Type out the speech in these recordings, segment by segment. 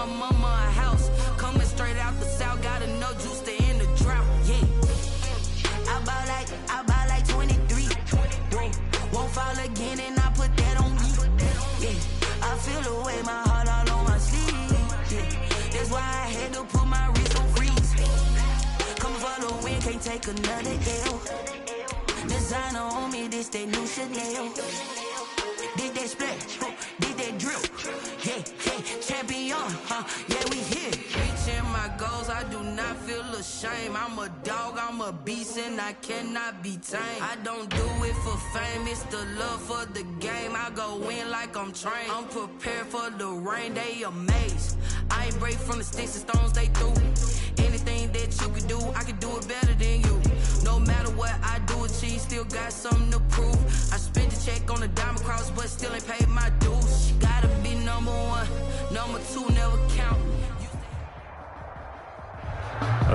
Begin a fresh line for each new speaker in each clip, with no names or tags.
my mama a house. Coming straight out the south, got enough juice to end the drought. Yeah. I buy like 23. Whoa. Won't fall again and I put that on me. Yeah. I feel the way, my heart all on my sleeve. Yeah. That's why I had to put my wrist on freeze. Coming for the win, can't take another L. Designer on me, this that new Chanel. Did that splash, did that drill. Yeah, champion, yeah, we here. Reaching my goals, I do not feel ashamed. I'm a dog, I'm a beast, and I cannot be tamed. I don't do it for fame, it's the love for the game. I go in like I'm trained. I'm prepared for the rain, they amazed. I ain't break from the sticks and stones they threw. Anything that you could do, I could do it better than you. No matter what I do, achieve, still got something to prove. I spent the check on the diamond cross, but still ain't paid my dues. Gotta be number one, number two never count.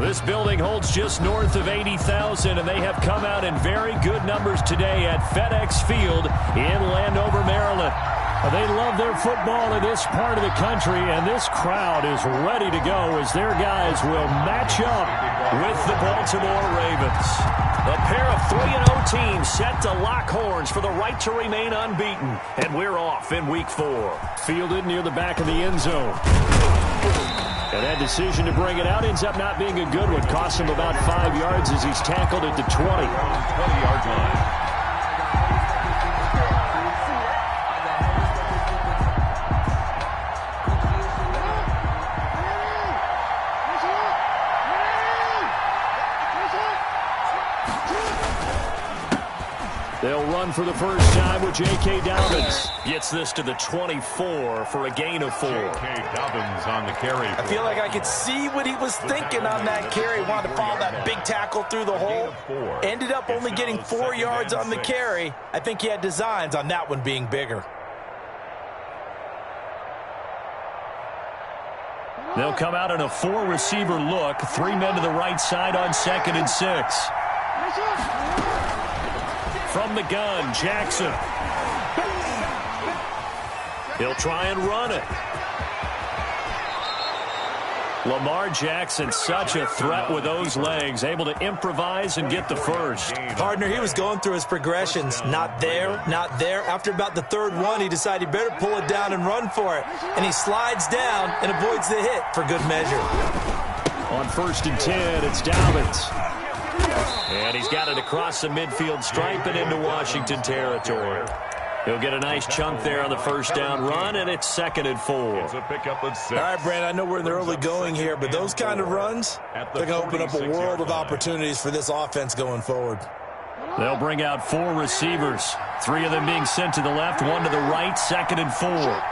This building holds just north of 80,000, and they have come out in very good numbers today at FedEx Field in Landover, Maryland. They love their football in this part of the country, and this crowd is ready to go as their guys will match up with the Baltimore Ravens. A pair of 3-0 teams set to lock horns for the right to remain unbeaten, and we're off in Week 4. Fielded near the back of the end zone. And that decision to bring it out ends up not being a good one. Costs him about 5 yards as he's tackled at the 20-yard line. They'll run for the first time with J.K. Dobbins. Gets this to the 24 for a gain of 4.
J.K. Dobbins on the carry.
I feel like I could see what he was thinking on that carry. Wanted to follow that big tackle through the hole. Ended up only getting 4 yards on the carry. I think he had designs on that one being bigger.
They'll come out in a 4-receiver look. 3 men to the right side on 2nd and 6. From the gun, Jackson. He'll try and run it. Lamar Jackson, such a threat with those legs, able to improvise and get the first.
Partner, he was going through his progressions. Not there, not there. After about the third one, he decided he better pull it down and run for it. And he slides down and avoids the hit for good measure.
On 1st and 10, it's Dobbins. And he's got it across the midfield stripe and into Washington territory. He'll get a nice chunk there on the first down run, and it's 2nd and 4.
It's a pickup at 6.
All right, Brandon, I know we're in the early going here, but those kind of runs, they're going to open up a world of opportunities for this offense going forward.
They'll bring out 4 receivers. 3 of them being sent to the left, 1 to the right, 2nd and 4.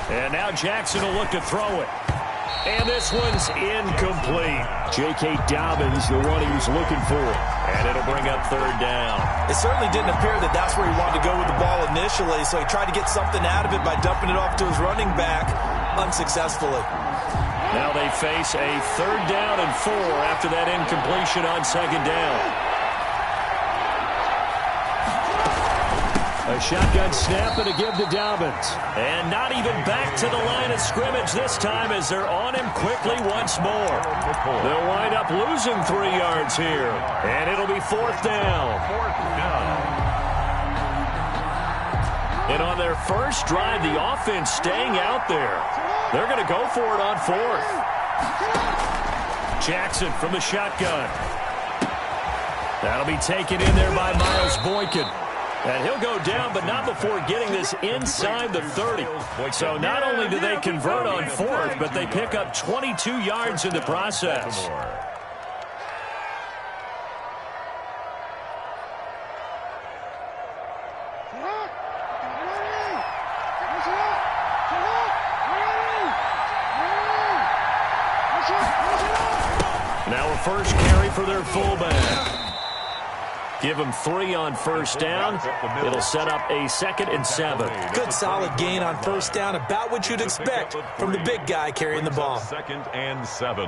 And now Jackson will look to throw it. And this one's incomplete. J.K. Dobbins, the one he was looking for. And it'll bring up 3rd down.
It certainly didn't appear that that's where he wanted to go with the ball initially, so he tried to get something out of it by dumping it off to his running back unsuccessfully.
Now they face a 3rd down and 4 after that incompletion on 2nd down. A shotgun snap and a give to Dobbins. And not even back to the line of scrimmage this time as they're on him quickly once more. They'll wind up losing 3 yards here. And it'll be 4th down. And on their first drive, the offense staying out there. They're going to go for it on 4th. Jackson from the shotgun. That'll be taken in there by Miles Boykin. And he'll go down, but not before getting this inside the 30. So not only do they convert on 4th, but they pick up 22 yards in the process. Now a first carry for their fullback. Give them 3 on 1st down. It'll set up a 2nd and 7.
Good solid gain on 1st down, about what you'd expect from the big guy carrying the ball.
2nd and 7.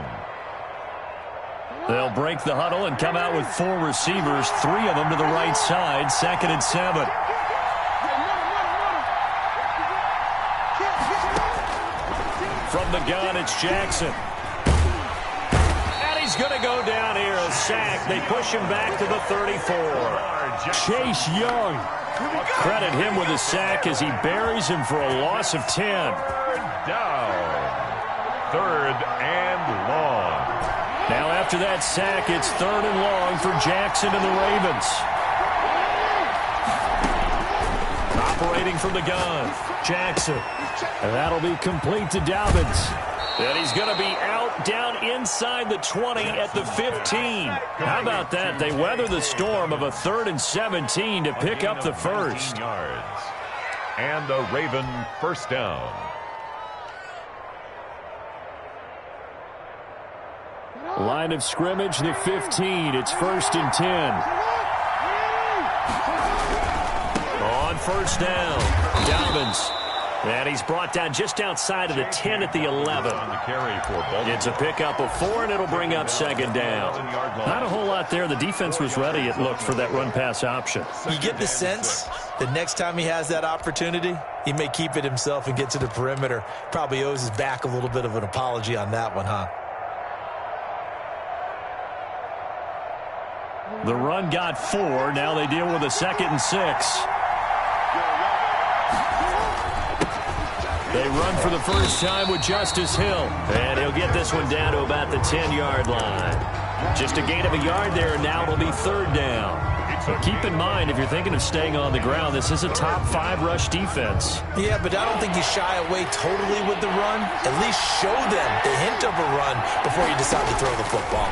They'll break the huddle and come out with 4 receivers, 3 of them to the right side, 2nd and 7. From the gun, it's Jackson. And he's going to go down here, a sack. They push him back to the 34. Chase Young. Credit him with a sack as he buries him for a loss of 10.
Down. 3rd and long.
Now after that sack, it's 3rd and long for Jackson and the Ravens. Operating from the gun, Jackson. And that'll be complete to Dobbins. And he's going to be out down inside the 20 at the 15. How about that? They weather the storm of a 3rd and 17 to pick up the first.
Yards. And a Raven first down.
Line of scrimmage, the 15. It's 1st and 10. On first down, Dobbins. And he's brought down just outside of the 10 at the 11.
On the carry for Baltimore.
It's a pickup of 4, and it'll bring up 2nd down. Not a whole lot there. The defense was ready, it looked, for that run-pass option.
You get the sense that next time he has that opportunity, he may keep it himself and get to the perimeter. Probably owes his back a little bit of an apology on that one, huh?
The run got 4. Now they deal with a 2nd and 6. They run for the first time with Justice Hill. And he'll get this one down to about the 10-yard line. Just a gain of a yard there, and now it'll be 3rd down. So keep in mind, if you're thinking of staying on the ground, this is a top 5 rush defense.
Yeah, but I don't think you shy away totally with the run. At least show them the hint of a run before you decide to throw the football.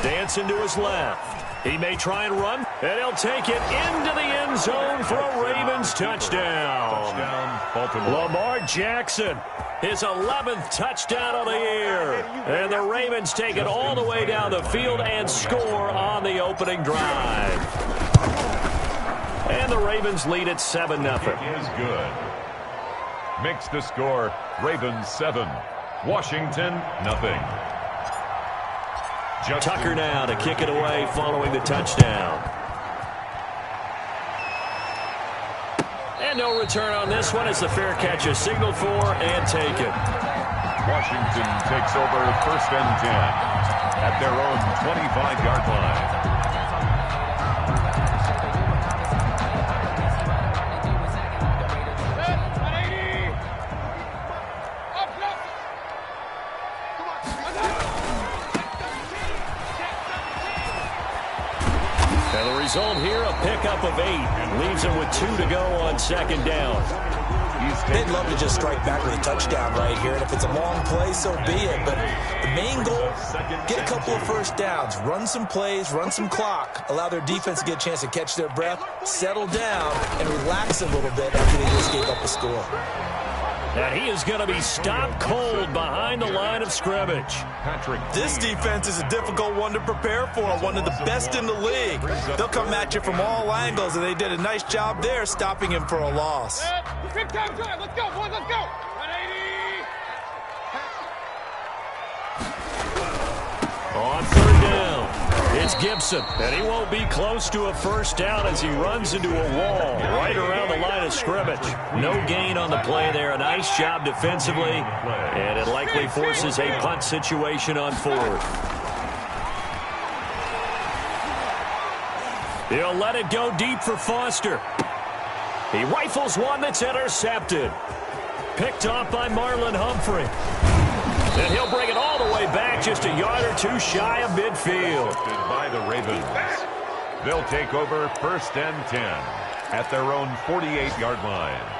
Dancing to his left. He may try and run, and he'll take it into the end zone for a Ravens touchdown.
Touchdown, Baltimore.
Lamar Jackson, his 11th touchdown of the year. And the Ravens take it all the way down the field and score on the opening drive. And the Ravens lead at 7-0.
It is good. Makes the score Ravens 7, Washington nothing.
Tucker now to kick it away following the touchdown. And no return on this one as the fair catch is signaled for and taken.
Washington takes over 1st and 10 at their own 25-yard line.
Result here, a pickup of 8. Leaves him with 2 to go on 2nd down.
They'd love to just strike back with a touchdown right here, and if it's a long play, so be it. But the main goal, get a couple of first downs, run some plays, run some clock, allow their defense to get a chance to catch their breath, settle down, and relax a little bit after they just gave up a score.
And he is going to be stopped cold behind the line of scrimmage.
This defense is a difficult one to prepare for, one of the best in the league. They'll come at you from all angles, and they did a nice job there stopping him for a loss.
Big time drive. Let's go, boys. Let's go. 180.
On 3rd down, it's Gibson. And he won't be close to a first down as he runs into a wall right around the line of scrimmage. No gain on the play there. A nice job defensively. And it likely forces a punt situation on 4th. He'll let it go deep for Foster. He rifles one that's intercepted. Picked off by Marlon Humphrey. And he'll bring it all the way back, just a yard or 2 shy of midfield.
By the Ravens. They'll take over 1st and 10 at their own 48-yard line.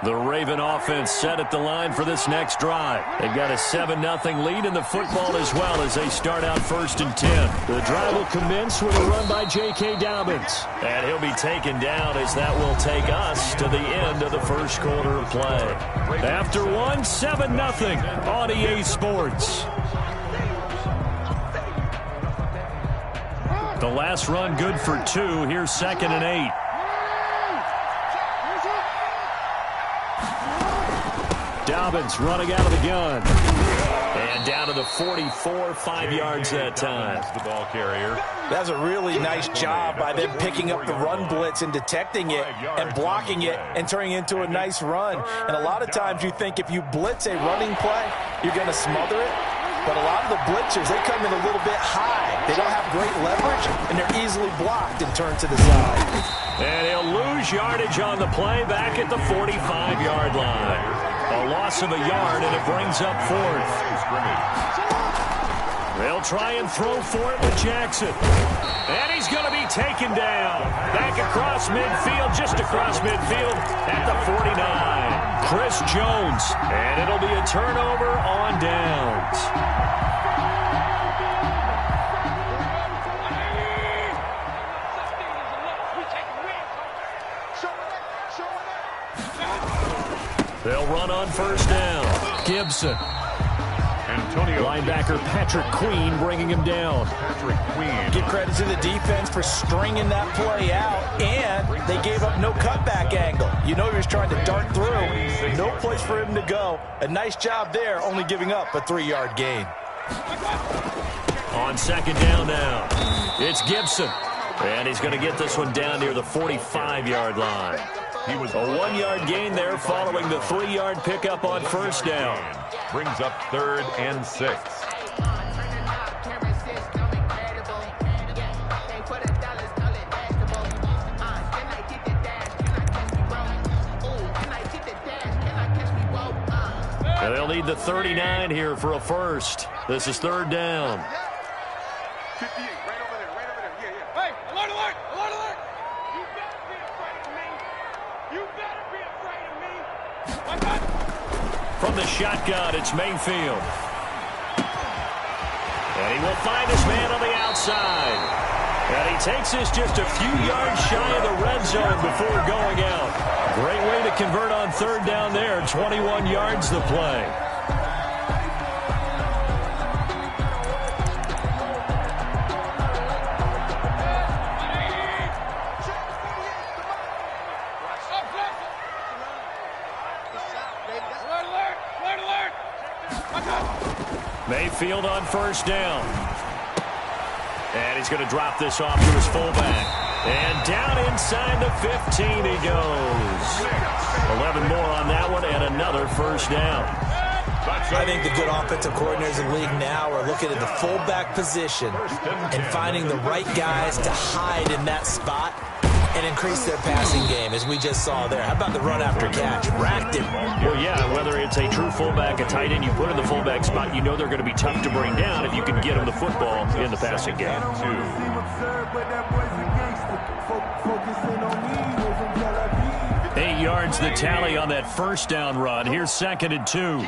The Raven offense set at the line for this next drive. They've got a 7-0 lead in the football as well as they start out 1st and 10. The drive will commence with a run by J.K. Dobbins. And he'll be taken down as that will take us to the end of the first quarter of play. After 7-0 on EA Sports. The last run good for 2. Here's 2nd and 8. Dobbins running out of the gun. And down to the 44, 5 yards that time.
The ball carrier.
That's a really nice job by them picking up the run blitz and detecting it and blocking it and turning it into a nice run. And a lot of times you think if you blitz a running play, you're going to smother it. But a lot of the blitzers, they come in a little bit high. They don't have great leverage, and they're easily blocked and turned to the side.
And he'll lose yardage on the play back at the 45-yard line. A loss of a yard, and it brings up fourth. They'll try and throw for it with Jackson. And he's going to be taken down. Back across midfield, just across midfield at the 49. Chris Jones. And it'll be a turnover on downs. They'll run on first down. Gibson.
Antonio.
Linebacker Patrick Queen bringing him down.
Patrick Queen.
Give credit to the defense for stringing that play out, and they gave up no cutback angle. You know he was trying to dart through. No place for him to go. A nice job there, only giving up a 3-yard gain.
On second down now, it's Gibson. And he's going to get this one down near the 45-yard line. He was a 1-yard gain there following the 3-yard pickup on first down.
Brings up 3rd and 6.
And they'll need the 39 here for a first. This is 3rd down.
58, right over there, right over there. Yeah, yeah. Hey, alert, alert, alert, alert. You better be afraid of me. You better be afraid of me. My God.
From the shotgun, it's Mayfield. And he will find his man on the outside. And he takes this just a few yards shy of the red zone before going out. Great way to convert on 3rd down there. 21 yards the play. Mayfield on first down. And he's going to drop this off to his fullback. And down inside the 15 he goes. 11 more on that one and another first down.
I think the good offensive coordinators in the league now are looking at the fullback position and finding the right guys to hide in that spot and increase their passing game, as we just saw there. How about the run after catch? Racked him.
Well, yeah, whether it's a true fullback, a tight end you put in the fullback spot, you know they're going to be tough to bring down if you can get them the football in the passing game. 8 yards the tally on that first down run. Here's 2nd and 2.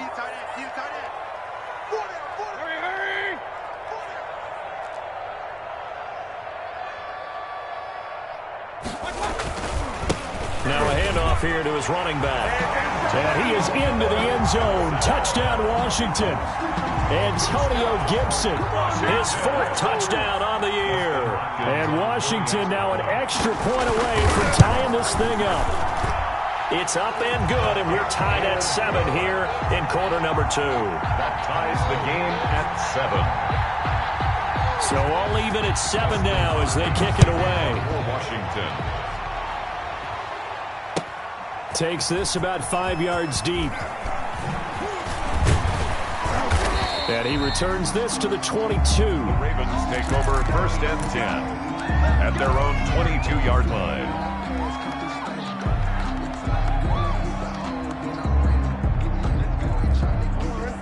Now a handoff here to his running back. And he is into the end zone. Touchdown, Washington. Antonio Gibson, his 4th touchdown on the year. And Washington now an extra point away from tying this thing up. It's up and good, and we're tied at 7 here in quarter number 2.
That ties the game at 7.
So all even at 7 now as they kick it away.
For Washington.
Takes this about 5 yards deep. And he returns this to the 22.
The Ravens take over 1st and 10 at their own 22-yard line.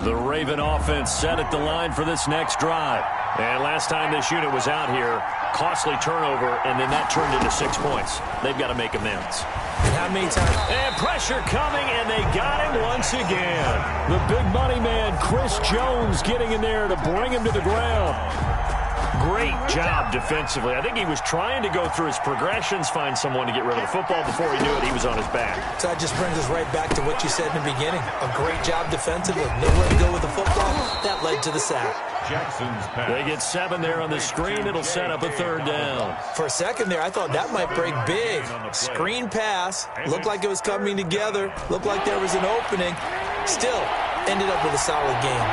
The Raven offense set at the line for this next drive. And last time this unit was out here, costly turnover, and then that turned into 6 points. They've got to make amends.
How many times?
And pressure coming, and they got him once again. The big money man, Chris Jones, getting in there to bring him to the ground. Great job defensively. I think he was trying to go through his progressions, find someone to get rid of the football. Before he knew it, he was on his back.
So that just brings us right back to what you said in the beginning. A great job defensively. Nowhere to go with the football. That led to the sack.
Jackson's pass.
They get 7 there on the screen. It'll set up a 3rd down.
For a second there, I thought that might break big. Screen pass. Looked like it was coming together. Looked like there was an opening. Still ended up with a solid game.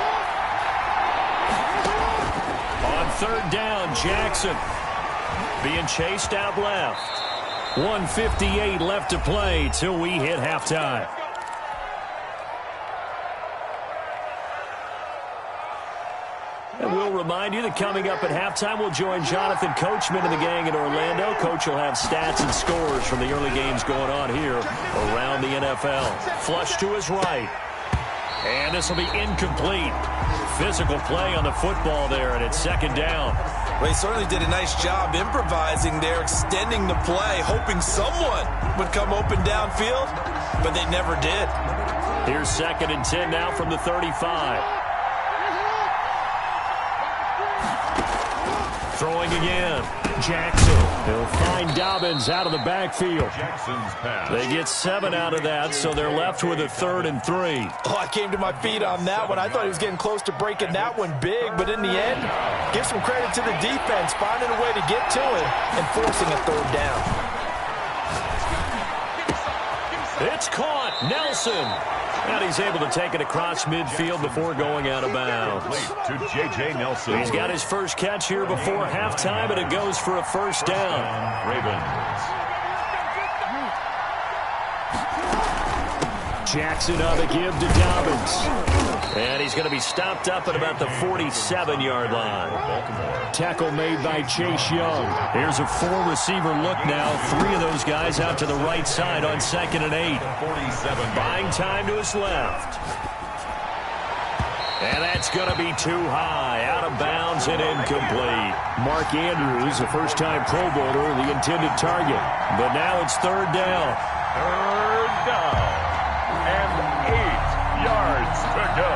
On third down, Jackson being chased out left. 1:58 left to play till we hit halftime. And we'll remind you that coming up at halftime, we'll join Jonathan Coachman and the gang in Orlando. Coach will have stats and scores from the early games going on here around the NFL. Flush to his right. And this will be incomplete. Physical play on the football there, and it's second down.
Well, he certainly did a nice job improvising there, extending the play, hoping someone would come open downfield, but they never did.
Here's 2nd and 10 now from the 35. Throwing again. Jackson. He'll find Dobbins out of the backfield.
Jackson's pass.
They get 7 out of that, so they're left with a 3rd and 3.
Oh, I came to my feet on that one. I thought he was getting close to breaking that one big, but in the end, give some credit to the defense, finding a way to get to it and forcing a 3rd down.
It's caught. Nelson. And he's able to take it across midfield before going out of bounds.
To J.J. Nelson.
He's got his first catch here before halftime, and it goes for a 1st down.
Ravens.
Jackson on the give to Dobbins. And he's going to be stopped up at about the 47-yard line. Tackle made by Chase Young. Here's a 4-receiver look now. 3 of those guys out to the right side on 2nd and 8.
47.
Buying time to his left. And that's going to be too high. Out of bounds and incomplete. Mark Andrews, a first-time Pro Bowler, the intended target. But now it's 3rd down.
3rd down. And 8 yards to go.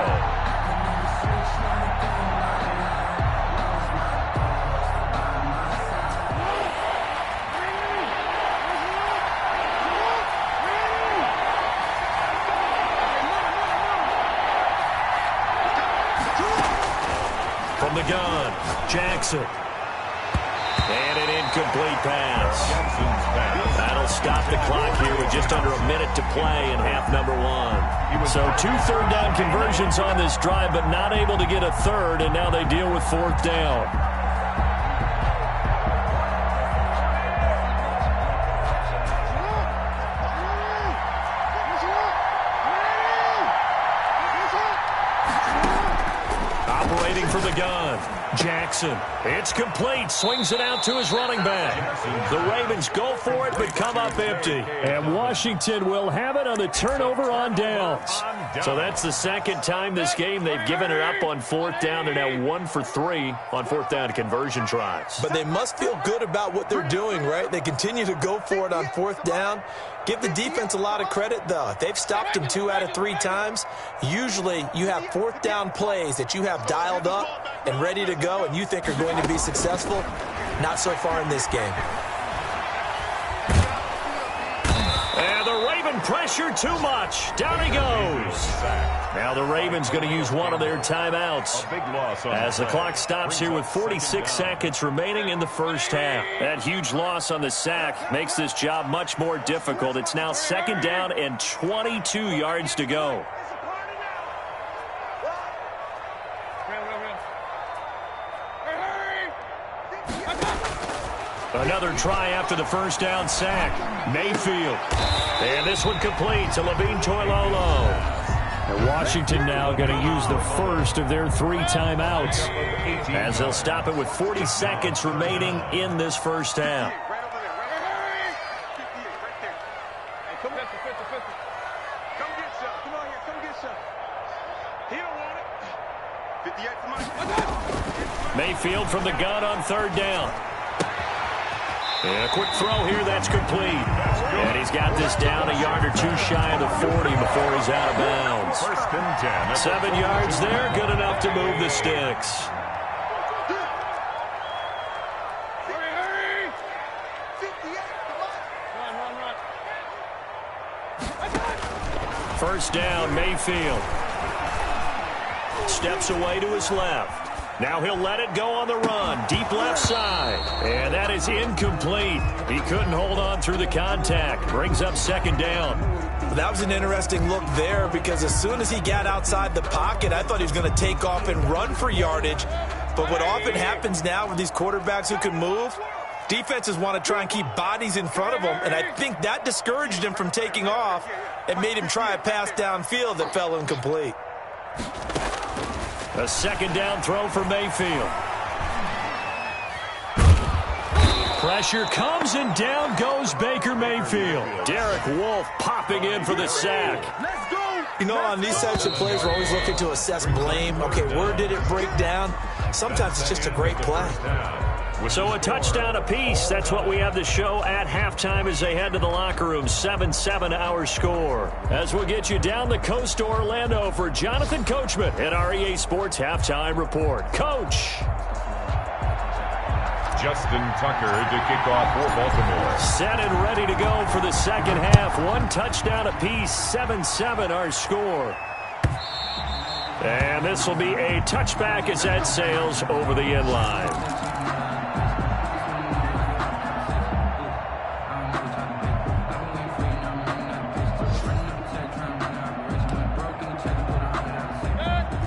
From the gun, Jackson. And an incomplete pass.
Jackson's pass.
That'll stop the clock here with just under a minute to play in half number 1. So 2 third down conversions on this drive, but not able to get a 3rd, and now they deal with 4th down. Operating from the gun, Jackson. It's complete. Swings it out to his running back. The Ravens go for it, but come up empty. And Washington will have it on the turnover on downs. So that's the 2nd time this game they've given it up on 4th down. They're now 1 for 3 on 4th down conversion tries.
But they must feel good about what they're doing, right? They continue to go for it on 4th down. Give the defense a lot of credit, though. They've stopped them 2 out of 3 times. Usually, you have 4th down plays that you have dialed up and ready to go and you think are going to be successful. Not so far in this game.
And the Raven pressure too much. Down he goes. Now the Ravens going to use one of their timeouts
A big loss on
as the
sack.
clock stops here with 46 seconds remaining in the first half. That huge loss on the sack makes this job much more difficult. It's now 2nd down and 22 yards to go. Another try after the first down sack. Mayfield. And this one complete to Levine Toilolo. And Washington now going to use the first of their 3 timeouts as they'll stop it with 40 seconds remaining in this first half. Mayfield from the gun on 3rd down. And a quick throw here, that's complete. And he's got this down a yard or 2 shy of the 40 before he's out of bounds.
1st and 10.
7 yards there, good enough to move the sticks. First down, Mayfield. Steps away to his left. Now he'll let it go on the run. Deep left side. And that is incomplete. He couldn't hold on through the contact. Brings up 2nd down.
That was an interesting look there because as soon as he got outside the pocket, I thought he was going to take off and run for yardage. But what often happens now with these quarterbacks who can move, defenses want to try and keep bodies in front of them, and I think that discouraged him from taking off and made him try a pass downfield that fell incomplete.
A second down throw for Mayfield. Pressure comes, and down goes Baker Mayfield. Derek Wolfe popping in for the sack.
Let's go.
You know, on these types of plays, we're always looking to assess blame. Okay, where did it break down? Sometimes it's just a great play.
So a touchdown apiece. That's what we have to show at halftime as they head to the locker room. 7-7 our score. As we'll get you down the coast to Orlando for Jonathan Coachman at our EA Sports Halftime Report. Coach.
Justin Tucker to kick off for Baltimore.
Set and ready to go for the second half. One touchdown apiece. 7-7 our score. And this will be a touchback as that sails over the end line.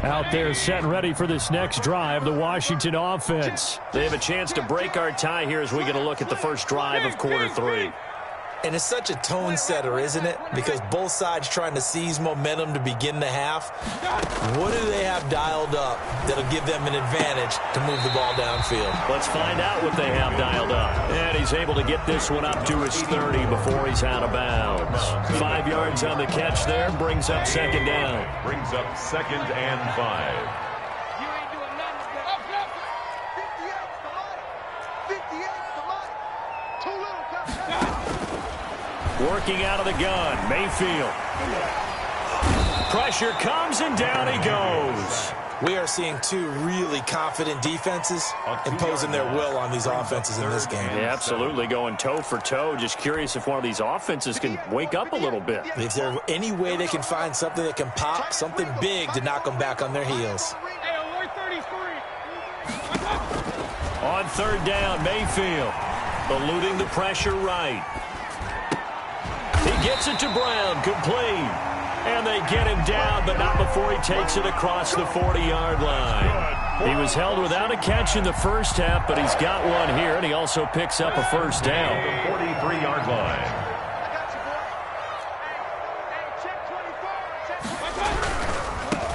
Out there set and ready for this next drive, the Washington offense. They have a chance to break our tie here as we get a look at the first drive of quarter 3.
And it's such a tone setter, isn't it? Because both sides trying to seize momentum to begin the half. What do they have dialed up that'll give them an advantage to move the ball downfield?
Let's find out what they have dialed up. And he's able to get this one up to his 30 before he's out of bounds. 5 yards on the catch there, brings up second down.
Brings up 2nd and 5.
You ain't doing nothing. Up, 58's the money. Too little, Captain.
Working out of the gun, Mayfield. Pressure comes, and down he goes.
We are seeing two really confident defenses imposing their will on these offenses in this game.
Yeah, absolutely, going toe for toe. Just curious if one of these offenses can wake up a little bit.
If there's any way they can find something that can pop, something big to knock them back on their heels.
Hey, alert 33.
On third down, Mayfield eluding the pressure right. He gets it to Brown, complete. And they get him down, but not before he takes it across the 40-yard line. He was held without a catch in the first half, but he's got one here, and he also picks up a first down.
43-yard line.
I got you, boy. Hey, check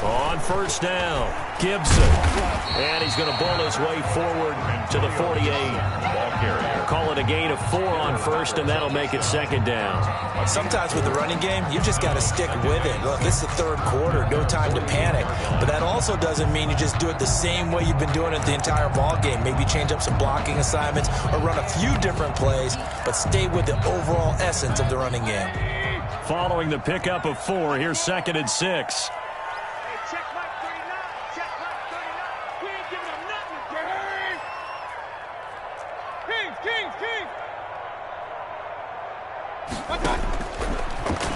24.
On first down, Gibson. And he's going to bowl his way forward to the 48.
Ball carrier.
Call it a gain of 4 on first, and that'll make it second down.
Sometimes with the running game, you just got to stick with it. Look, it's the third quarter, no time to panic. But that also doesn't mean you just do it the same way you've been doing it the entire ball game. Maybe change up some blocking assignments or run a few different plays, but stay with the overall essence of the running game.
Following the pickup of 4, here's 2nd and 6.
Check Mike 39. Check Mike 39. We ain't giving them nothing, Gary. Kings.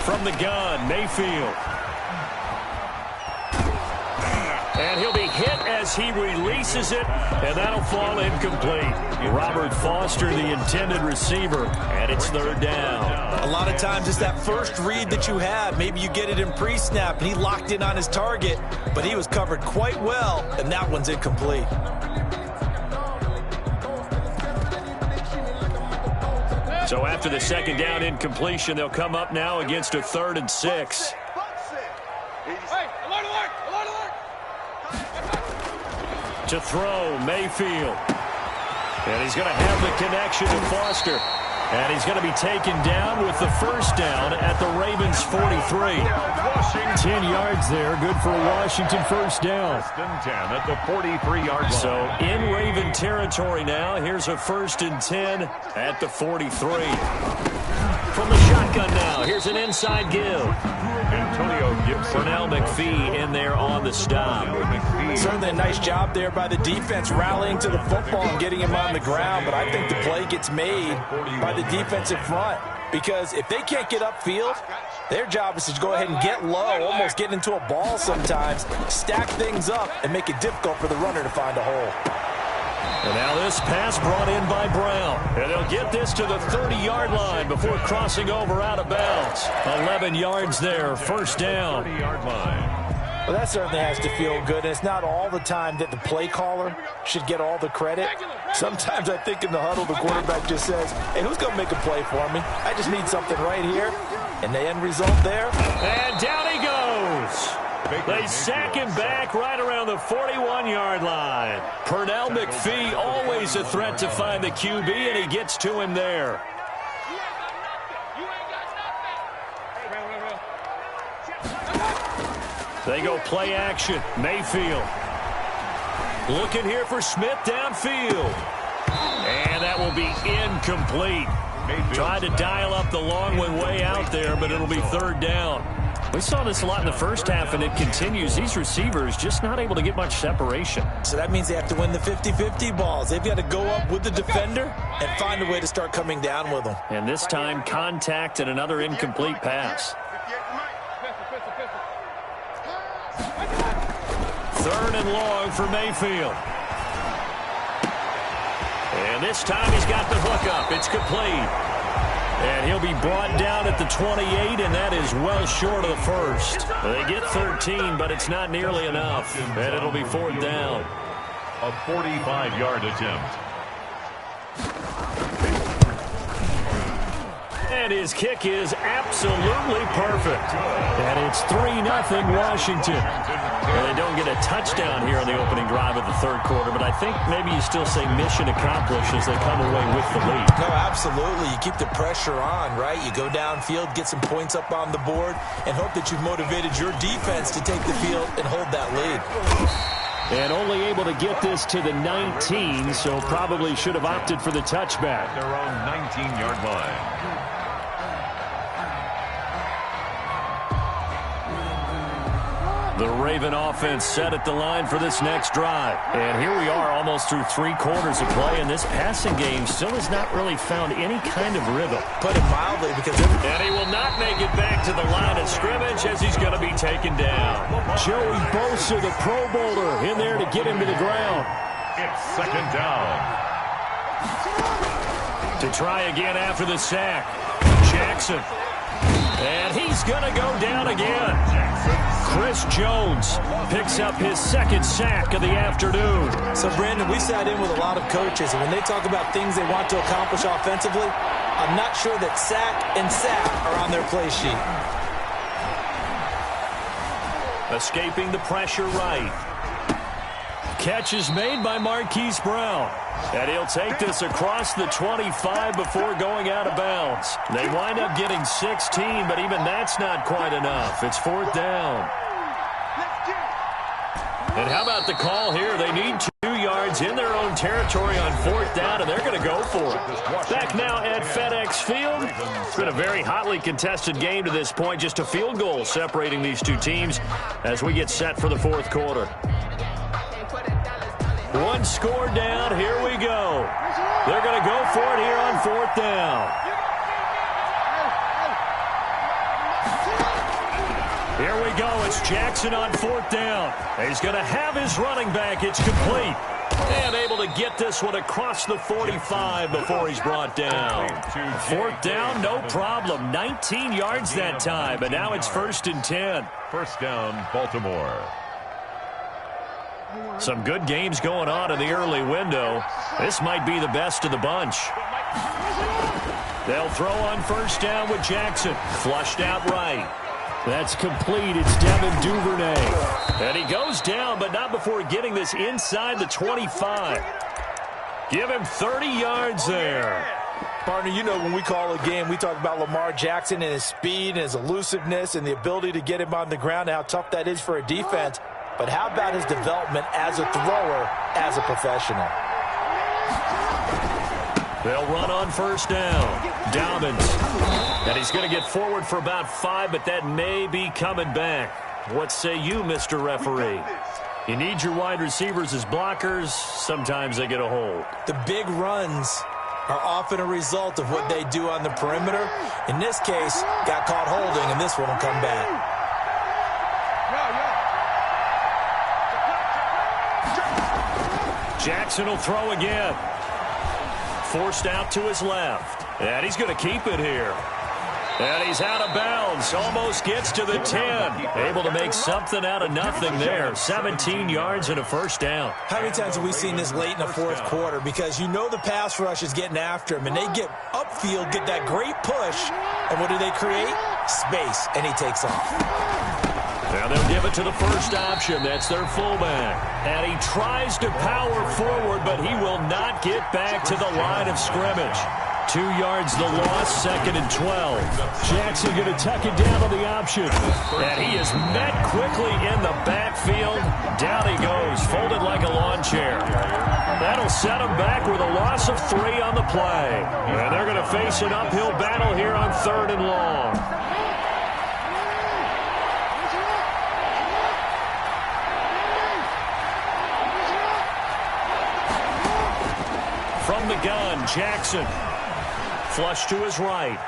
From the gun, Mayfield. And he'll be hit as he releases it, and that'll fall incomplete. Robert Foster, the intended receiver, and it's third down.
A lot of times it's that first read that you have. Maybe you get it in pre-snap, and he locked in on his target, but he was covered quite well, and that one's incomplete.
So after the second down incompletion, they'll come up now against a 3rd and 6.
Hey, alert.
To throw, Mayfield. And he's going to have the connection to Foster. And he's going to be taken down with the first down at the Ravens 43. 10 yards there, good for a Washington first down.
10 at the 43-yard line.
So in Raven territory now, here's a 1st and 10 at the 43. From the shotgun now, here's an inside give.
Antonio Gibson.
Pernell McPhee in there on the stop.
Certainly a nice job there by the defense rallying to the football and getting him on the ground, but I think the play gets made by the defensive front because if they can't get upfield, their job is to go ahead and get low, almost get into a ball sometimes, stack things up, and make it difficult for the runner to find a hole.
And now this pass brought in by Brown. And they'll get this to the 30-yard line before crossing over out of bounds. 11 yards there, first down.
30-yard line.
Well, that certainly has to feel good. And it's not all the time that the play caller should get all the credit. Sometimes I think in the huddle, the quarterback just says, hey, who's going to make a play for me? I just need something right here. And the end result there.
And down he goes. They sack him back right around the 41-yard line. Pernell McPhee, always a threat to find the QB, and he gets to him there. They go play action. Mayfield. Looking here for Smith downfield. And that will be incomplete. Tried to dial up the long one way out there, but it'll be third down. We saw this a lot in the first half, and it continues. These receivers just not able to get much separation.
So that means they have to win the 50-50 balls. They've got to go up with the defender and find a way to start coming down with them.
And this time, contact and another incomplete pass. Third and long for Mayfield. And this time he's got the hook up. It's complete. And he'll be brought down at the 28, and that is well short of the first. They get 13, but it's not nearly enough. And it'll be fourth down.
A 45-yard attempt.
And his kick is absolutely perfect. And it's 3-0 Washington. And they don't get a touchdown here on the opening drive of the third quarter, but I think maybe you still say mission accomplished as they come away with the lead.
No, absolutely. You keep the pressure on, right? You go downfield, get some points up on the board, and hope that you've motivated your defense to take the field and hold that lead.
And only able to get this to the 19, so probably should have opted for the touchback.
Their own 19-yard line.
The Raven offense set at the line for this next drive. And here we are almost through 3 quarters of play, and this passing game still has not really found any kind of rhythm.
Put it mildly, because
and he will not make it back to the line of scrimmage as he's going to be taken down. Joey Bosa, the Pro Bowler, in there to get him to the ground.
It's second down.
To try again after the sack. Jackson. And he's going to go down again. Chris Jones picks up his second sack of the afternoon.
So, Brandon, we sat in with a lot of coaches, and when they talk about things they want to accomplish offensively, I'm not sure that sack and sack are on their play sheet.
Escaping the pressure right. Catch is made by Marquise Brown. And he'll take this across the 25 before going out of bounds. They wind up getting 16, but even that's not quite enough. It's fourth down. And how about the call here? They need 2 yards in their own territory on fourth down, and they're going to go for it. Back now at FedEx Field. It's been a very hotly contested game to this point. Just a field goal separating these two teams as we get set for the fourth quarter. 1 score down. Here we go. They're going to go for it here on fourth down. Here we go. It's Jackson on fourth down. He's going to have his running back. It's complete. And able to get this one across the 45 before he's brought down. Fourth down, no problem. 19 yards that time. But now it's 1st and 10.
First down, Baltimore.
Some good games going on in the early window. This might be the best of the bunch. They'll throw on first down with Jackson. Flushed out right. That's complete. It's Devin Duvernay. And he goes down, but not before getting this inside the 25. Give him 30 yards there.
Partner, you know when we call a game, we talk about Lamar Jackson and his speed and his elusiveness and the ability to get him on the ground and how tough that is for a defense. But how about his development as a thrower, as a professional?
They'll run on first down. Dobbins. And he's going to get forward for about 5, but that may be coming back. What say you, Mr. Referee? You need your wide receivers as blockers. Sometimes they get a hold.
The big runs are often a result of what they do on the perimeter. In this case, got caught holding, and this one will come back.
Jackson will throw again. Forced out to his left. And he's going to keep it here. And he's out of bounds. Almost gets to the 10. Able to make something out of nothing there. 17 yards and a first down.
How many times have we seen this late in the fourth quarter? Because you know the pass rush is getting after him. And they get upfield, get that great push. And what do they create? Space. And he takes off.
Now they'll give it to the first option. That's their fullback. And he tries to power forward, but he will not get back to the line of scrimmage. 2 yards the loss, 2nd and 12. Jackson going to tuck it down on the option. And he is met quickly in the backfield. Down he goes, folded like a lawn chair. That'll set him back with a loss of 3 on the play. And they're going to face an uphill battle here on 3rd and long. From the gun, Jackson. Flush to his right.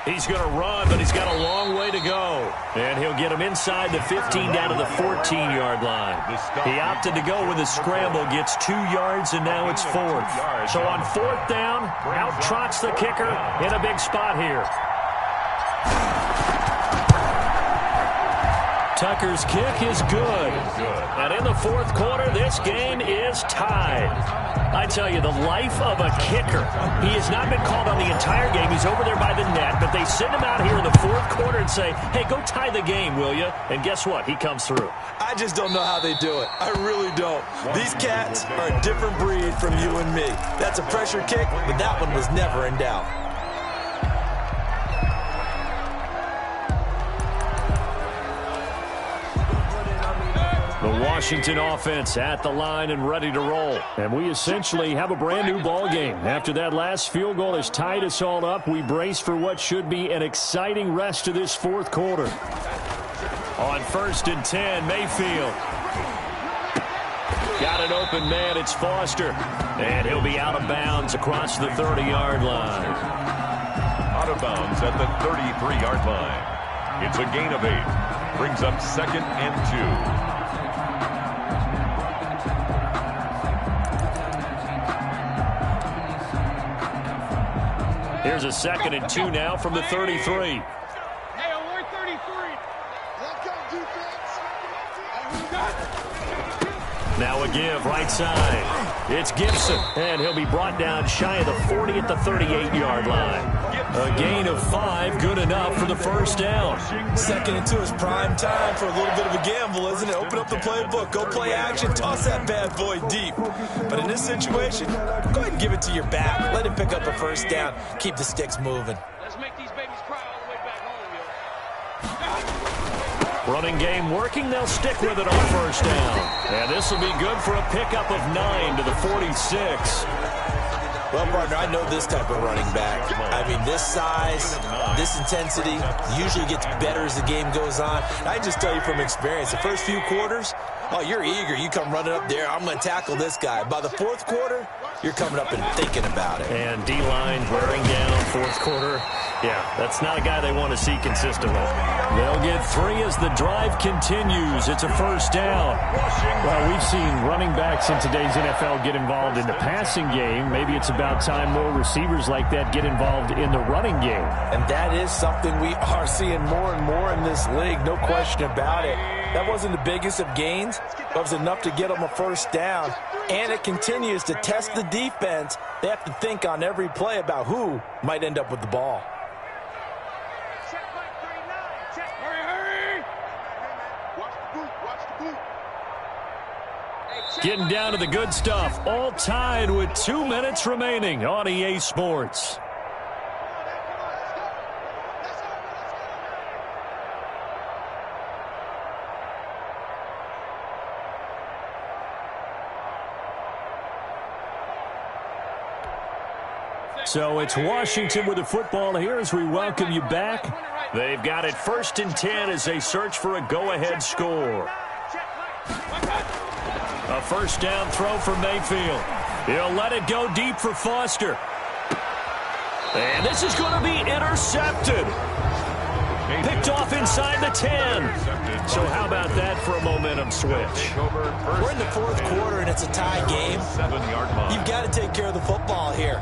He's going to run, but he's got a long way to go. And he'll get him inside the 15 down to the 14-yard line. He opted to go with a scramble, gets 2 yards, and now it's 4th. So on 4th down, out trots the kicker in a big spot here. Tucker's kick is good. And in the fourth quarter, this game is tied. I tell you, the life of a kicker. He has not been called on the entire game. He's over there by the net, but they send him out here in the fourth quarter and say, hey, go tie the game, will you? And guess what? He comes through.
I just don't know how they do it. I really don't. These cats are a different breed from you and me. That's a pressure kick, but that one was never in doubt.
The Washington offense at the line and ready to roll. And we essentially have a brand new ball game. After that last field goal has tied us all up, we brace for what should be an exciting rest of this fourth quarter. On 1st and 10, Mayfield. Got an open man, it's Foster. And he'll be out of bounds across the 30-yard line.
Out of bounds at the 33-yard line. It's a gain of 8. Brings up 2nd and 2.
Here's a 2nd and 2 now from the 33.
Hey, alert 33. Let's go, defense.
Now a give, right side. It's Gibson, and he'll be brought down shy of the 40 at the 38-yard line. A gain of 5, good enough for the first down.
2nd and 2 is prime time for a little bit of a gamble, isn't it? Open up the playbook, go play action, toss that bad boy deep. But in this situation, go ahead and give it to your back. Let him pick up a first down. Keep the sticks moving.
Let's make these babies cry all the way back home, yo.
Running game working, they'll stick with it on first down. And this will be good for a pickup of 9 to the 46.
Well, partner, I know this type of running back. I mean, this size, this intensity usually gets better as the game goes on. I just tell you from experience, the first few quarters, oh, you're eager. You come running up there, I'm going to tackle this guy. By the fourth quarter, you're coming up and thinking about it.
And D-line wearing down fourth quarter. Yeah, that's not a guy they want to see consistently. They'll get 3 as the drive continues. It's a first down.
Well, we've seen running backs in today's NFL get involved in the passing game. Maybe it's about time more receivers like that get involved in the running game.
And that is something we are seeing more and more in this league, no question about it. That wasn't the biggest of gains, but it was enough to get them a first down. And it continues to test the defense. They have to think on every play about who might end up with the ball.
Getting down to the good stuff. All tied with 2 minutes remaining on EA Sports. So it's Washington with the football here as we welcome you back. They've got it 1st and 10 as they search for a go-ahead score. A first down throw for Mayfield. He'll let it go deep for Foster. And this is going to be intercepted. Picked off inside the 10. So how about that for a momentum switch?
We're in the fourth quarter, and it's a tie game.
7-yard line.
You've got to take care of the football here.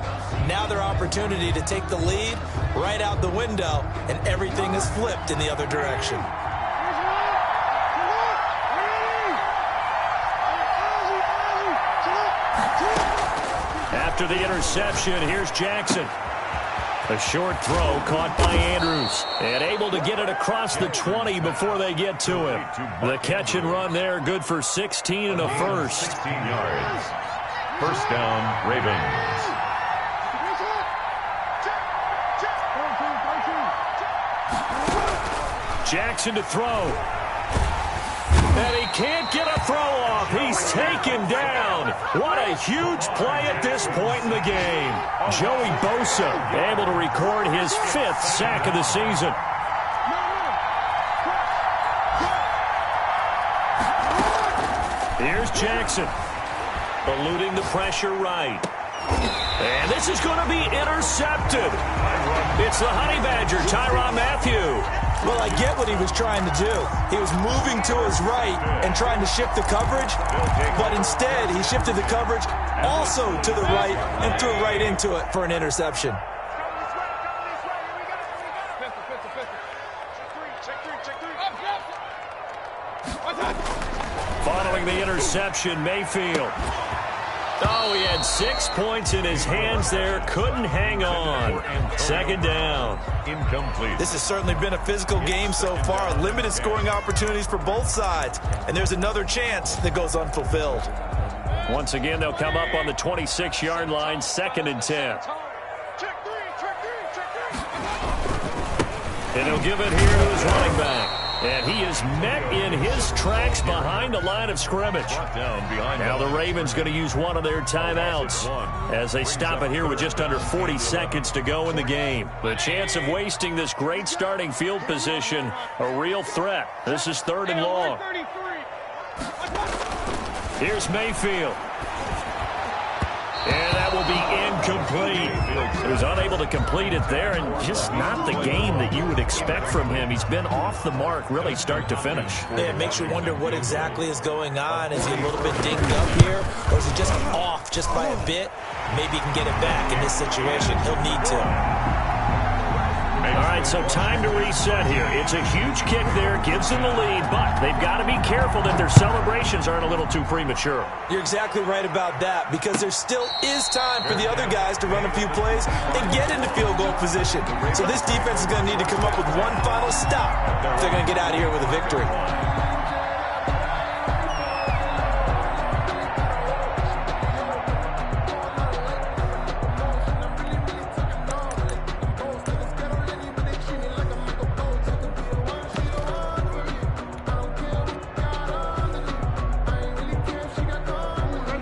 Now their opportunity to take the lead right out the window, and everything is flipped in the other direction.
After the interception, here's Jackson. A short throw caught by Andrews and able to get it across the 20 before they get to him. The catch and run there, good for 16 and a first.
16 yards. First down, Ravens.
Jackson to throw. And he can't get a throw off. He's taken down. What a huge play at this point in the game. Joey Bosa able to record his 5th sack of the season. Here's Jackson. Eluding the pressure right. And this is going to be intercepted. It's the Honey Badger, Tyrann Mathieu.
Well, I get what he was trying to do. He was moving to his right and trying to shift the coverage, but instead he shifted the coverage also to the right and threw right into it for an interception.
Following the interception, Mayfield. Oh, he had 6 points in his hands there. Couldn't hang on. Second down.
Incomplete.
This has certainly been a physical game so far. Limited scoring opportunities for both sides. And there's another chance that goes unfulfilled.
Once again, they'll come up on the 26-yard line, 2nd and 10. And he'll give it here to his running back. And he is met in his tracks behind the line of scrimmage. Now the Ravens going to use one of their timeouts as they stop it here with just under 40 seconds to go in the game. The chance of wasting this great starting field position, a real threat. This is 3rd and long. Here's Mayfield. And that will be incomplete. He was unable to complete it there, and just not the game that you would expect from him. He's been off the mark really start to finish.
Yeah, it makes you wonder what exactly is going on. Is he a little bit dinged up here, or is he just off just by a bit? Maybe he can get it back in this situation. He'll need to.
All right, so time to reset here. It's a huge kick there, gives them the lead, but they've got to be careful that their celebrations aren't a little too premature.
You're exactly right about that, because there still is time for the other guys to run a few plays and get into field goal position. So this defense is going to need to come up with one final stop if they're going to get out of here with a victory.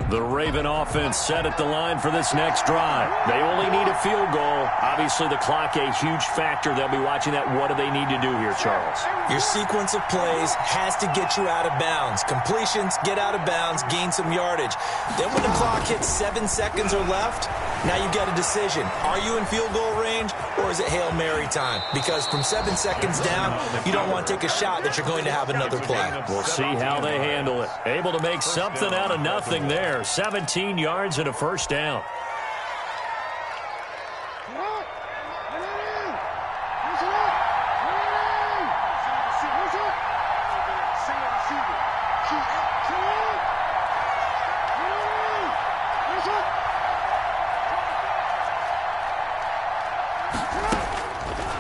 The Raven offense set at the line for this next drive. They only need a field goal. Obviously, the clock a huge factor. They'll be watching that. What do they need to do here, Charles?
Your sequence of plays has to get you out of bounds. Completions, get out of bounds, gain some yardage. Then when the clock hits 7 seconds or left, now you've got a decision. Are you in field goal range, or is it Hail Mary time? Because from 7 seconds down, you don't want to take a shot that you're going to have another play.
We'll see how they handle it. Able to make something out of nothing there. 17 yards and a first down.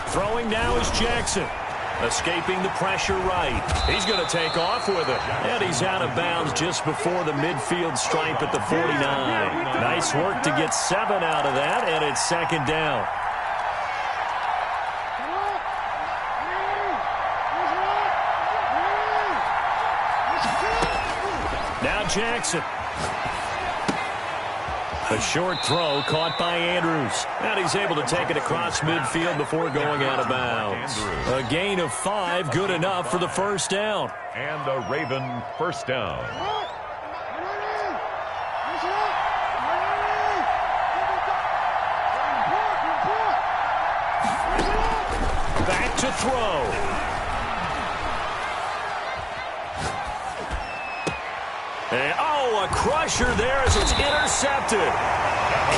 Throwing now is Jackson. Escaping the pressure right. He's going to take off with it. And he's out of bounds just before the midfield stripe at the 49. Nice work to get 7 out of that, and it's 2nd down. Now Jackson. A short throw caught by Andrews. And he's able to take it across midfield before going out of bounds. A gain of 5, good enough for the first down.
And a Raven first down.
Back to to throw. And, a crusher there as it's intercepted.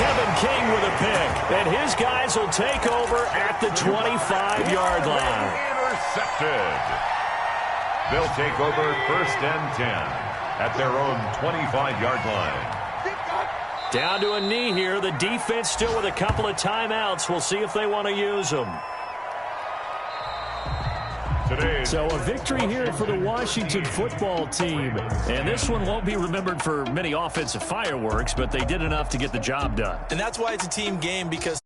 Kevin King with a pick. And his guys will take over at the 25-yard line.
Intercepted. They'll take over 1st and 10 at their own 25-yard line.
Down to a knee here. The defense still with a couple of timeouts. We'll see if they want to use them.
So a victory here for the Washington football team. And this one won't be remembered for many offensive fireworks, but they did enough to get the job done.
And that's why it's a team game, because